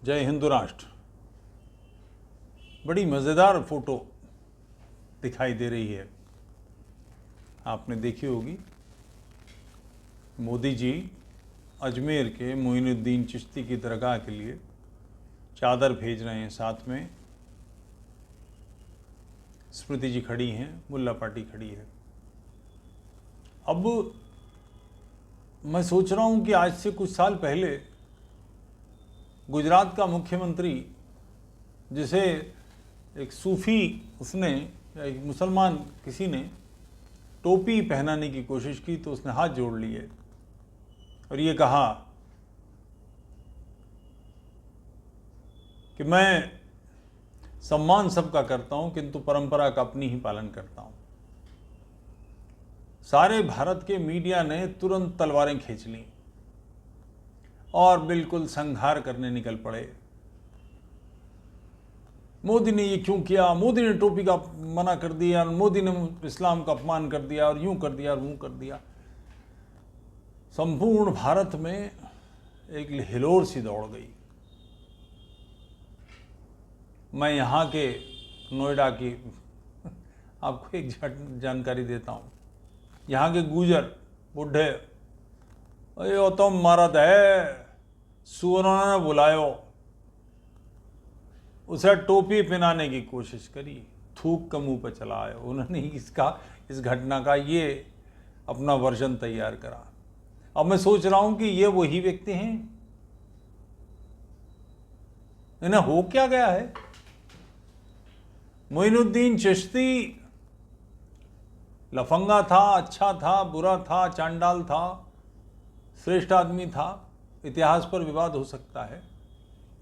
जय हिंदू राष्ट्र। बड़ी मज़ेदार फोटो दिखाई दे रही है, आपने देखी होगी। मोदी जी अजमेर के मोइनुद्दीन चिश्ती की दरगाह के लिए चादर भेज रहे हैं, साथ में स्मृति जी खड़ी हैं, मुल्ला पार्टी खड़ी है। अब मैं सोच रहा हूं कि आज से कुछ साल पहले गुजरात का मुख्यमंत्री, जिसे एक सूफी उसने या एक मुसलमान किसी ने टोपी पहनाने की कोशिश की तो उसने हाथ जोड़ लिए और ये कहा कि मैं सम्मान सबका करता हूं किंतु परंपरा का अपनी ही पालन करता हूं। सारे भारत के मीडिया ने तुरंत तलवारें खींच लीं और बिल्कुल संहार करने निकल पड़े। मोदी ने ये क्यों किया, मोदी ने टोपी का मना कर दिया, मोदी ने इस्लाम का अपमान कर दिया और यूं कर दिया और यूं कर दिया। संपूर्ण भारत में एक हिलोर सी दौड़ गई। मैं यहाँ के नोएडा की आपको एक जानकारी देता हूँ। यहाँ के गुजर बुढ़े, अरे तो मरद है, सुअरों ने बुलायो, उसे टोपी पहनाने की कोशिश करी, थूक के मुंह पर चला आया। उन्होंने इस घटना का ये अपना वर्जन तैयार करा। अब मैं सोच रहा हूं कि ये वही व्यक्ति हैं। इन्हें हो क्या गया है? मोइनुद्दीन चिश्ती लफंगा था, अच्छा था, बुरा था, चांडाल था, श्रेष्ठ आदमी था। इतिहास पर विवाद हो सकता है,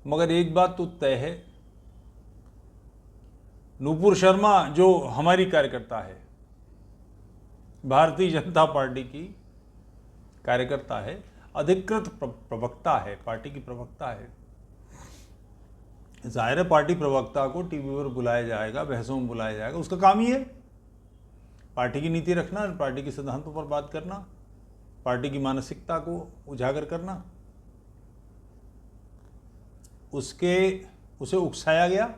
मगर एक बात तो तय है, नूपुर शर्मा जो हमारी कार्यकर्ता है, भारतीय जनता पार्टी की कार्यकर्ता है, अधिकृत प्रवक्ता है, पार्टी की प्रवक्ता है। जाहिर है पार्टी प्रवक्ता को टीवी पर बुलाया जाएगा, बहसों में बुलाया जाएगा, उसका काम ही है पार्टी की नीति रखना, पार्टी के सिद्धांतों पर बात करना, पार्टी की मानसिकता को उजागर करना। उसे उकसाया गया,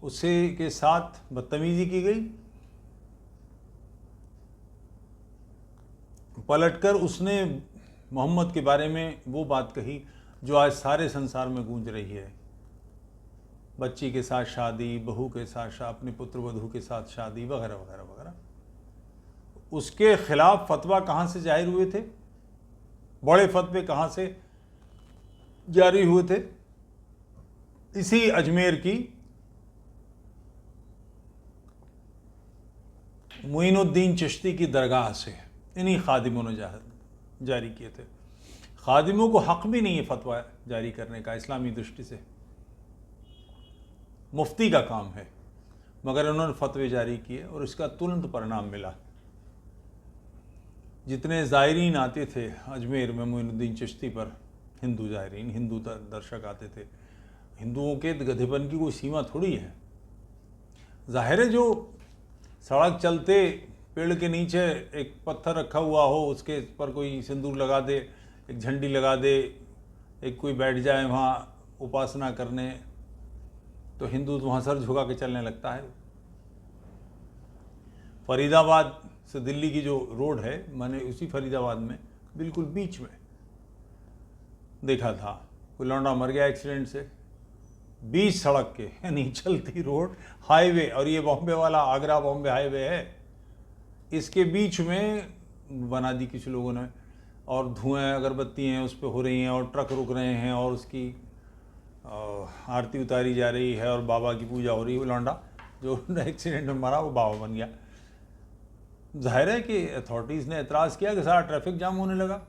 उसे के साथ बदतमीजी की गई। पलटकर उसने मोहम्मद के बारे में वो बात कही जो आज सारे संसार में गूंज रही है। बच्ची के साथ शादी, बहू के साथ शादी, अपने पुत्र वधू के साथ शादी, वगैरह वगैरह वगैरह। उसके खिलाफ फतवा कहाँ से जाहिर हुए थे? बड़े फतवे कहाँ से जारी हुए थे? इसी अजमेर की मोइनुद्दीन चिश्ती की दरगाह से इन्हीं खादिमों ने जारी किए थे। खादिमों को हक भी नहीं है फतवा जारी करने का इस्लामी दृष्टि से, मुफ्ती का काम है, मगर उन्होंने फतवे जारी किए और इसका तुरंत परिणाम मिला। जितने ज़ायरीन आते थे अजमेर में मोइनुद्दीन चिश्ती पर, हिंदू ज़ायरीन, हिंदू दर्शक आते थे। हिंदुओं के गधेपन की कोई सीमा थोड़ी है। जाहिर है जो सड़क चलते पेड़ के नीचे एक पत्थर रखा हुआ हो, उसके पर कोई सिंदूर लगा दे, एक झंडी लगा दे, एक कोई बैठ जाए वहाँ उपासना करने, तो हिंदू वहाँ सर झुका के चलने लगता है। फरीदाबाद से दिल्ली की जो रोड है, मैंने उसी फरीदाबाद में बिल्कुल बीच में देखा था, कोई लौंडा मर गया एक्सीडेंट से, बीच सड़क के, यानी चलती रोड, हाईवे, और ये बॉम्बे वाला आगरा बॉम्बे हाईवे है, इसके बीच में बना दी किसी लोगों ने, और धुएं अगरबत्ती हैं उस पर हो रही हैं, और ट्रक रुक रहे हैं, और उसकी आरती उतारी जा रही है, और बाबा की पूजा हो रही है। वो लौंडा जो एक्सीडेंट में मरा वो बाबा बन गया। जाहिर है कि अथॉरिटीज़ ने एतराज़ किया कि सारा ट्रैफिक जाम होने लगा।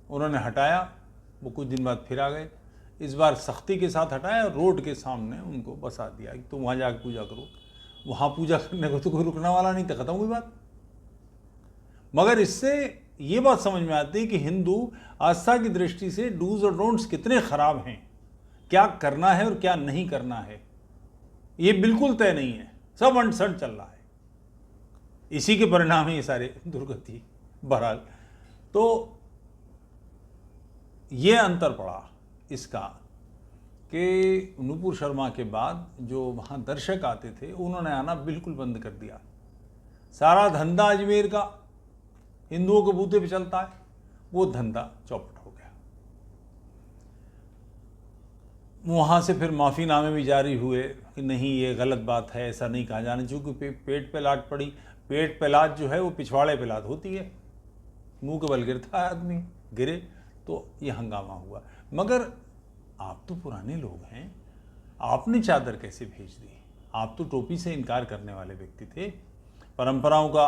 उन्होंने हटाया, वो कुछ दिन बाद फिर आ गए। इस बार सख्ती के साथ हटाया, रोड के सामने उनको बसा दिया कि तुम वहाँ जाकर पूजा करो। वहाँ पूजा करने को तो कोई रुकने वाला नहीं था, खत्म हुई बात। मगर इससे ये बात समझ में आती है कि हिंदू आस्था की दृष्टि से डूज और डोंट्स कितने खराब हैं, क्या करना है और क्या नहीं करना है ये बिल्कुल तय नहीं है, सब अनसर्ट चल रहा है। इसी के परिणाम है ये सारे दुर्गति। बहरहाल तो ये अंतर पड़ा, इसका कि नूपुर शर्मा के बाद जो वहाँ दर्शक आते थे उन्होंने आना बिल्कुल बंद कर दिया। सारा धंधा अजमेर का हिंदुओं के बूते पे चलता है, वो धंधा चौपट हो गया। वहाँ से फिर माफ़ीनामे भी जारी हुए कि नहीं ये गलत बात है, ऐसा नहीं कहा जाना चाहिए, क्योंकि पेट पे लात पड़ी। पेट पे लात जो है वो पिछवाड़े पे लात होती है, मुंह के बल गिरता है आदमी, गिरे तो ये हंगामा हुआ। मगर आप तो पुराने लोग हैं, आपने चादर कैसे भेज दी? आप तो टोपी से इनकार करने वाले व्यक्ति थे, परंपराओं का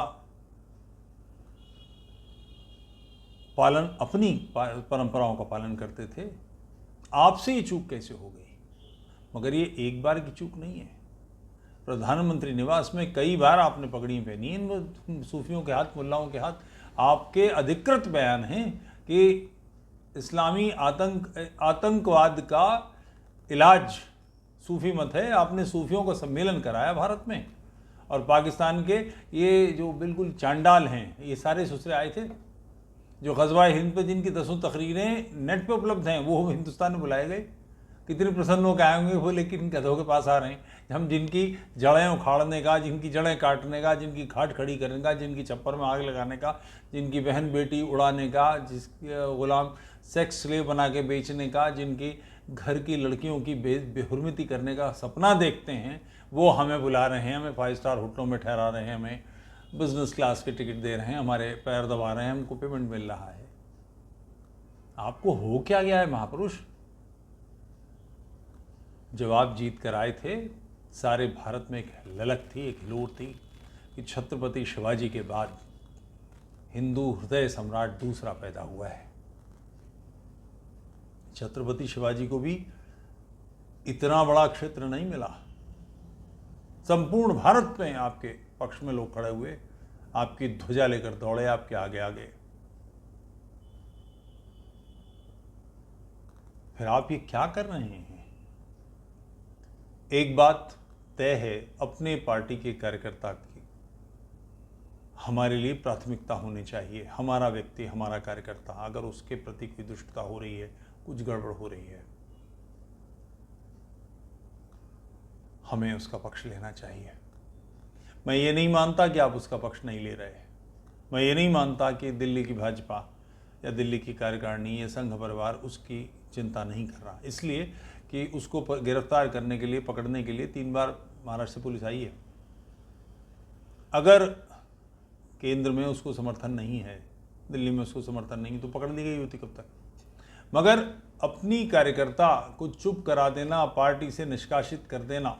पालन, अपनी परंपराओं का पालन करते थे। आपसे ये चूक कैसे हो गई? मगर ये एक बार की चूक नहीं है। प्रधानमंत्री निवास में कई बार आपने पगड़ी पहनी है इन सूफियों के हाथ, मुल्लाओं के हाथ। आपके अधिकृत बयान हैं कि इस्लामी आतंकवाद का इलाज सूफी मत है। आपने सूफियों का सम्मेलन कराया भारत में, और पाकिस्तान के ये जो बिल्कुल चांडाल हैं ये सारे ससुरे आए थे, जो ग़ज़वा हिंद पे जिनकी 10 तकरीरें नेट पे उपलब्ध हैं, वो हिंदुस्तान में बुलाए गए। कितने प्रसन्न होकर आएंगे वो, लेकिन गधों के पास आ रहे हैं। हम जिनकी जड़ें उखाड़ने का, जिनकी जड़ें काटने का, जिनकी घाट खड़ी करने का, जिनकी छप्पर में आग लगाने का, जिनकी बहन बेटी उड़ाने का, जिस गुलाम सेक्स स्लेव बना के बेचने का, जिनकी घर की लड़कियों की बेहुरमती करने का सपना देखते हैं, वो हमें बुला रहे हैं, हमें 5 स्टार होटलों में ठहरा रहे हैं, हमें बिजनेस क्लास के टिकट दे रहे हैं, हमारे पैर दबा रहे हैं, हमको पेमेंट मिल रहा है। आपको हो क्या गया है महापुरुष? जब आप जीत कर आए थे, सारे भारत में एक ललक थी, एक हिलोर थी कि छत्रपति शिवाजी के बाद हिंदू हृदय सम्राट दूसरा पैदा हुआ है। छत्रपति शिवाजी को भी इतना बड़ा क्षेत्र नहीं मिला। संपूर्ण भारत में आपके पक्ष में लोग खड़े हुए, आपकी ध्वजा लेकर दौड़े आपके आगे आगे। फिर आप ये क्या कर रहे हैं? एक बात तय है, अपने पार्टी के कार्यकर्ता की हमारे लिए प्राथमिकता होनी चाहिए। हमारा व्यक्ति, हमारा कार्यकर्ता, अगर उसके प्रति कोई दुष्टता हो रही है, कुछ गड़बड़ हो रही है, हमें उसका पक्ष लेना चाहिए। मैं ये नहीं मानता कि आप उसका पक्ष नहीं ले रहे। मैं ये नहीं मानता कि दिल्ली की भाजपा या दिल्ली की कार्यकारिणी या संघ परिवार उसकी चिंता नहीं कर रहा, इसलिए कि उसको गिरफ्तार करने के लिए, पकड़ने के लिए 3 बार महाराष्ट्र से पुलिस आई है। अगर केंद्र में उसको समर्थन नहीं है, दिल्ली में उसको समर्थन नहीं, तो पकड़ ली गई होती कब तक। मगर अपनी कार्यकर्ता को चुप करा देना, पार्टी से निष्कासित कर देना,